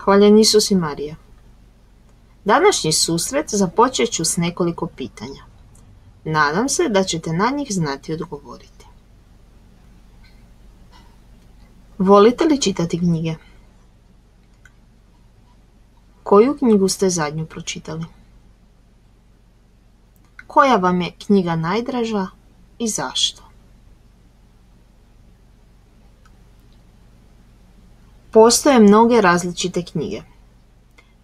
Hvaljen Isus i Marija. Današnji susret započet ću s nekoliko pitanja. Nadam se da ćete na njih znati odgovoriti. Volite li čitati knjige? Koju knjigu ste zadnju pročitali? Koja vam je knjiga najdraža i zašto? Postoje mnoge različite knjige.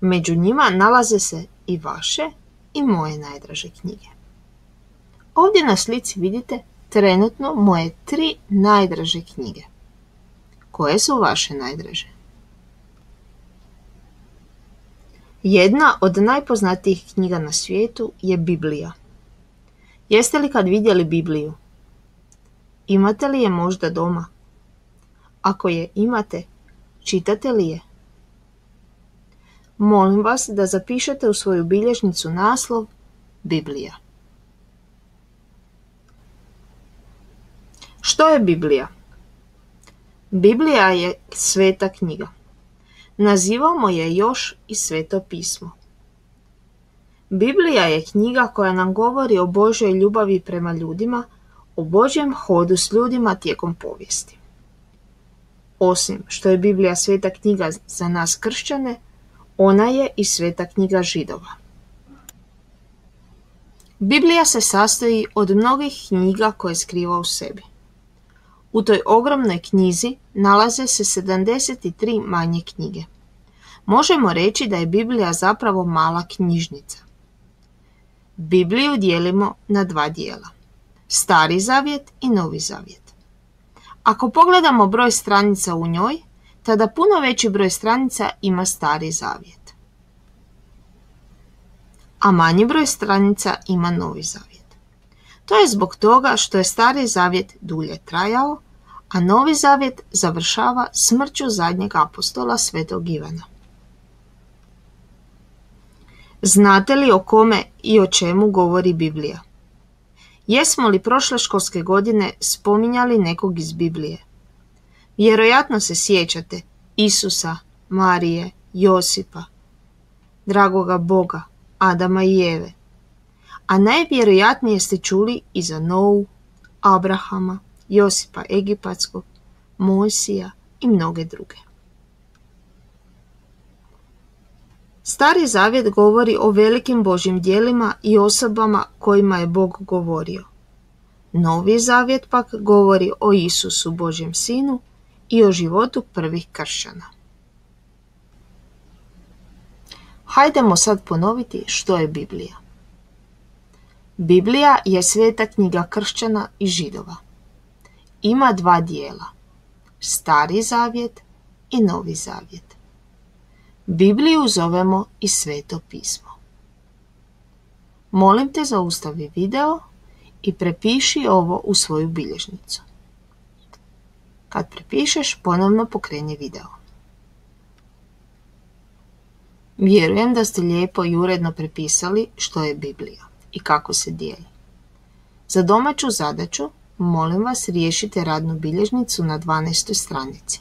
Među njima nalaze se i vaše i moje najdraže knjige. Ovdje na slici vidite trenutno moje 3 najdraže knjige. Koje su vaše najdraže? Jedna od najpoznatijih knjiga na svijetu je Biblija. Jeste li kad vidjeli Bibliju? Imate li je možda doma? Ako je imate, čitate li je? Molim vas da zapišete u svoju bilježnicu naslov Biblija. Što je Biblija? Biblija je sveta knjiga. Nazivamo je još i Sveto pismo. Biblija je knjiga koja nam govori o Božjoj ljubavi prema ljudima, o Božjem hodu s ljudima tijekom povijesti. Osim što je Biblija sveta knjiga za nas kršćane, ona je i sveta knjiga Židova. Biblija se sastoji od mnogih knjiga koje skriva u sebi. U toj ogromnoj knjizi nalaze se 73 manje knjige. Možemo reći da je Biblija zapravo mala knjižnica. Bibliju dijelimo na 2 dijela. Stari zavjet i Novi zavjet. Ako pogledamo broj stranica u njoj, tada puno veći broj stranica ima Stari zavjet. A manji broj stranica ima Novi zavjet. To je zbog toga što je Stari zavjet dulje trajao, a Novi zavjet završava smrću zadnjeg apostola svetog Ivana. Znate li o kome i o čemu govori Biblija? Jesmo li prošle školske godine spominjali nekog iz Biblije? Vjerojatno se sjećate Isusa, Marije, Josipa, dragoga Boga, Adama i Eve. A najvjerojatnije ste čuli i za Nou, Abrahama, Josipa Egipatskog, Mojsija i mnoge druge. Stari zavjet govori o velikim Božjim djelima i osobama kojima je Bog govorio. Novi zavjet pak govori o Isusu Božjem sinu i o životu prvih kršćana. Hajdemo sad ponoviti što je Biblija. Biblija je sveta knjiga kršćana i Židova. Ima 2 dijela, Stari zavjet i Novi zavjet. Bibliju zovemo i Sveto pismo. Molim te zaustavi video i prepiši ovo u svoju bilježnicu. Kad prepišeš, ponovno pokreni video. Vjerujem da ste lijepo i uredno prepisali što je Biblija i kako se dijeli. Za domaću zadaću, molim vas riješite radnu bilježnicu na 12. stranici.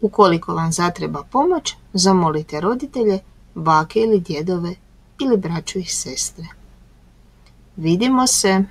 Ukoliko vam zatreba pomoć, zamolite roditelje, bake ili djedove ili braću i sestre. Vidimo se!